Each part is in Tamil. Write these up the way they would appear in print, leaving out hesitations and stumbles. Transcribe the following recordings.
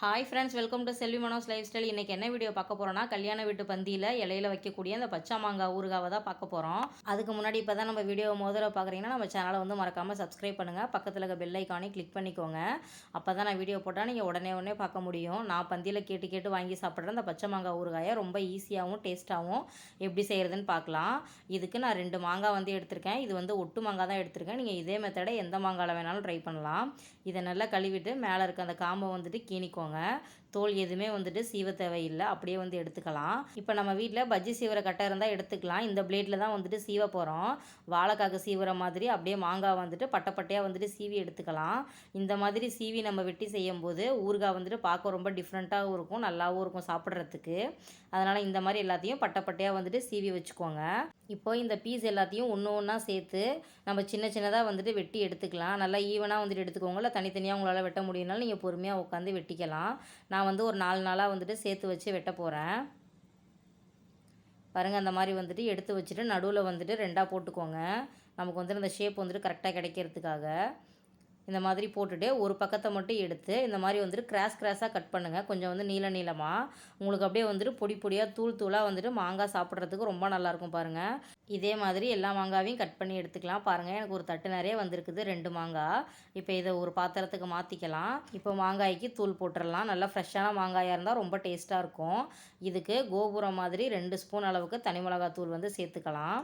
Hi friends, welcome to Selvi Mano's life style. இன்றைக்கி என்ன வீடியோ பார்க்க போகிறோன்னா, கல்யாண வீட்டு பந்தியில் இலையில வைக்கக்கூடிய அந்த பச்சை மாங்காய் ஊறுகாவை தான் பார்க்க போகிறோம். அதுக்கு முன்னாடி இப்போ தான் நம்ம வீடியோ முதல்ல பார்க்குறீங்கன்னா நம்ம சேனலை வந்து மறக்காமல் சப்ஸ்கிரைப் பண்ணுங்கள். பக்கத்தில் இருக்க பெல் ஐக்கானே கிளிக் பண்ணிக்கோங்க. அப்போ தான் நான் வீடியோ போட்டால் நீங்கள் உடனே பார்க்க முடியும். நான் பந்தியில் கேட்டு வாங்கி சாப்பிட்ற அந்த பச்சை மாங்காய் ஊறுகாயை ரொம்ப ஈஸியாகவும் டேஸ்ட்டாகவும் எப்படி செய்கிறதுன்னு பார்க்கலாம். இதுக்கு நான் 2 மாங்காய் வந்து எடுத்திருக்கேன். இது வந்து ஒட்டு மாங்காய் தான் எடுத்திருக்கேன். நீங்கள் இதே மெத்தடை எந்த மாங்காயில் வேணாலும் ட்ரை பண்ணலாம். இதை நல்லா கழுவிட்டு மேலே இருக்க அந்த காம்பை வந்துட்டு கீணிக்கோங்க. தோல் எதுவுமே வந்துட்டு சீவ தேவையில்லை, அப்படியே வந்து எடுத்துக்கலாம். இப்போ நம்ம வீட்டில் பஜ்ஜி சீவிர கட்டை இருந்தால் எடுத்துக்கலாம். இந்த பிளேட்டில் தான் வந்துட்டு சீவ போகிறோம். வாழைக்காக்கு சீவிர மாதிரி அப்படியே மாங்காய் வந்துட்டு பட்டையாக வந்துட்டு சீவி எடுத்துக்கலாம். இந்த மாதிரி சீவி நம்ம வெட்டி செய்யும்போது ஊறுகாய் வந்துட்டு பார்க்க ரொம்ப டிஃப்ரெண்ட்டாகவும் இருக்கும், நல்லாவும் இருக்கும் சாப்பிட்றதுக்கு. அதனால் இந்த மாதிரி எல்லாத்தையும் பட்டையாக வந்துட்டு சீவி வச்சுக்கோங்க. இப்போ இந்த பீஸ் எல்லாத்தையும் ஒன்று ஒன்றா சேர்த்து நம்ம சின்னதாக வந்துட்டு வெட்டி எடுத்துக்கலாம். நல்லா ஈவனாக வந்துட்டு எடுத்துக்கோங்க. இல்லை தனித்தனியாக உங்களால் வெட்ட முடியும்னாலும் நீங்கள் பொறுமையாக உட்காந்து வெட்டிக்கலாம். நான் வந்து ஒரு 4 நாளாக வந்துட்டு சேர்த்து வச்சு வெட்ட போகிறேன். பாருங்கள், அந்த மாதிரி வந்துட்டு எடுத்து வச்சுட்டு நடுவில் வந்துட்டு 2ஆக போட்டுக்கோங்க. நமக்கு வந்துட்டு அந்த ஷேப் வந்துட்டு கரெக்டாக கிடைக்கிறதுக்காக இந்த மாதிரி போட்டுட்டு ஒரு பக்கத்தை மட்டும் எடுத்து இந்த மாதிரி வந்துட்டு கிராஸாக கட் பண்ணுங்கள். கொஞ்சம் வந்து நீளமாக உங்களுக்கு அப்படியே வந்துட்டு பொடியாக தூளாக வந்துட்டு மாங்காய் சாப்பிட்றதுக்கு ரொம்ப நல்லாயிருக்கும். பாருங்கள், இதே மாதிரி எல்லா மாங்காயும் கட் பண்ணி எடுத்துக்கலாம். பாருங்கள், எனக்கு ஒரு தட்டு நிறைய வந்திருக்குது 2 மாங்காய். இப்போ இதை ஒரு பாத்திரத்துக்கு மாற்றிக்கலாம். இப்போ மாங்காய்க்கு தூள் போட்டுடலாம். நல்லா ஃப்ரெஷ்ஷான மாங்காயாக இருந்தால் ரொம்ப டேஸ்ட்டாக இருக்கும். இதுக்கு கோபுரம் மாதிரி 2 ஸ்பூன் அளவுக்கு தனி மிளகாய் தூள் வந்து சேர்த்துக்கலாம்.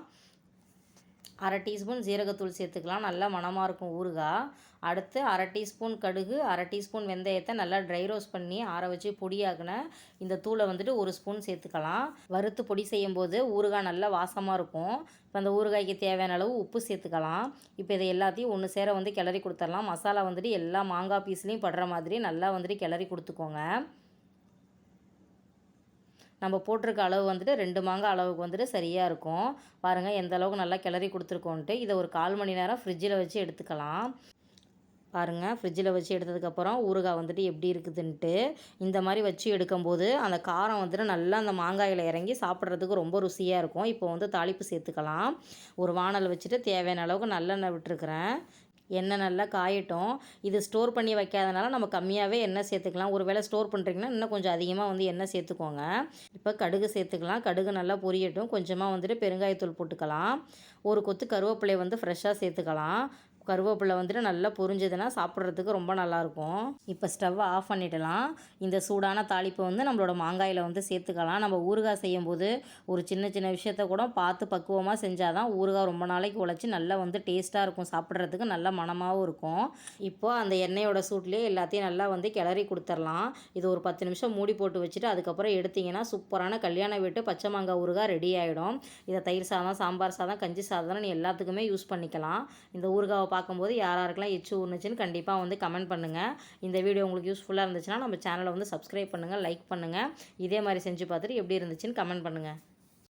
1/2 டீஸ்பூன் ஜீரகத்தூள் சேர்த்துக்கலாம். நல்லா மணமாக இருக்கும் ஊறுகாய். அடுத்து 1/2 டீஸ்பூன் கடுகு, 1/2 டீஸ்பூன் வெந்தயத்தை நல்லா ட்ரை ரோஸ்ட் பண்ணி ஆற வச்சு பொடியாகின இந்த தூளை வந்துட்டு 1 ஸ்பூன் சேர்த்துக்கலாம். வறுத்து பொடி செய்யும்போது ஊறுகாய் நல்லா வாசமாக இருக்கும். இப்போ அந்த ஊறுகாய்க்கு தேவையான அளவு உப்பு சேர்த்துக்கலாம். இப்போ இதை எல்லாத்தையும் ஒன்று சேர வந்து கிளறி கொடுத்துடலாம். மசாலா வந்துட்டு எல்லா மாங்காய் பீஸ்லேயும் படுற மாதிரி நல்லா வந்துட்டு கிளறி கொடுத்துக்கோங்க. நம்ம போட்டிருக்க அளவு வந்துட்டு 2 மாங்காய் அளவுக்கு வந்துட்டு சரியாக இருக்கும். பாருங்கள் எந்த அளவுக்கு நல்லா கிளறி கொடுத்துருக்கோன்ட்டு. இதை ஒரு 1/4 மணி நேரம் ஃப்ரிட்ஜில் வச்சு எடுத்துக்கலாம். பாருங்கள், ஃப்ரிட்ஜில் வச்சு எடுத்ததுக்கப்புறம் ஊறுகாய் வந்துட்டு எப்படி இருக்குதுன்ட்டு. இந்த மாதிரி வச்சு எடுக்கும்போது அந்த காரம் வந்துட்டு நல்லா அந்த மாங்காயில் இறங்கி சாப்பிட்றதுக்கு ரொம்ப ருசியாக இருக்கும். இப்போ வந்து தாளிப்பு சேர்த்துக்கலாம். ஒரு வானல் வச்சுட்டு தேவையான அளவுக்கு நல்லெண்ணெய் விட்டுருக்குறேன். எண்ணெய் நல்லா காயட்டும். இது ஸ்டோர் பண்ணி வைக்காதனால நம்ம கம்மியாகவே எண்ணெய் சேர்த்துக்கலாம். ஒரு வேளை ஸ்டோர் பண்ணுறீங்கன்னா இன்னும் கொஞ்சம் அதிகமாக வந்து எண்ணெய் சேர்த்துக்கோங்க. இப்போ கடுகு சேர்த்துக்கலாம். கடுகு நல்லா பொரியட்டும். கொஞ்சமாக வந்துட்டு பெருங்காயத்தூள் போட்டுக்கலாம். ஒரு கொத்து கருவேப்பிலையை வந்து ஃப்ரெஷ்ஷாக சேர்த்துக்கலாம். கருவேப்பிலை வந்துட்டு நல்லா பொரிஞ்சதுன்னா சாப்பிட்றதுக்கு ரொம்ப நல்லாயிருக்கும். இப்போ ஸ்டவ்வை ஆஃப் பண்ணிடலாம். இந்த சூடான தாளிப்பை வந்து நம்மளோட மாங்காயில் வந்து சேர்த்துக்கலாம். நம்ம ஊறுகாய் செய்யும்போது ஒரு சின்ன விஷயத்த கூட பார்த்து பக்குவமாக செஞ்சால் தான் ஊறுகாய் ரொம்ப நாளைக்கு உழைச்சி நல்லா வந்து டேஸ்ட்டாக இருக்கும், சாப்பிட்றதுக்கு நல்ல மணமாகவும் இருக்கும். இப்போது அந்த எண்ணெயோட சூட்லேயே எல்லாத்தையும் நல்லா வந்து கிளறி கொடுத்துடலாம். இது ஒரு 10 நிமிஷம் மூடி போட்டு வச்சுட்டு அதுக்கப்புறம் எடுத்திங்கன்னா சூப்பரான கல்யாண வீட்டு பச்சை மாங்காய் ஊறுகாய் ரெடி ஆகிடும். இதை தயிர் சாதம், சாம்பார் சாதம், கஞ்சி சாதம் நீ எல்லாத்துக்குமே யூஸ் பண்ணிக்கலாம். இந்த ஊறுகாவை பார்க்கும்போது யாருக்கெல்லாம் எச்சு ஊறுனுச்சுன்னு கண்டிப்பாக வந்து கமெண்ட் பண்ணுங்கள். இந்த வீடியோ உங்களுக்கு யூஸ்ஃபுல்லாக இருந்துச்சுன்னா நம்ம சேனலை வந்து சப்ஸ்கிரைப் பண்ணுங்கள், லைக் பண்ணுங்கள். இதே மாதிரி செஞ்சு பார்த்துட்டு எப்படி இருந்துச்சுன்னு கமெண்ட் பண்ணுங்கள்.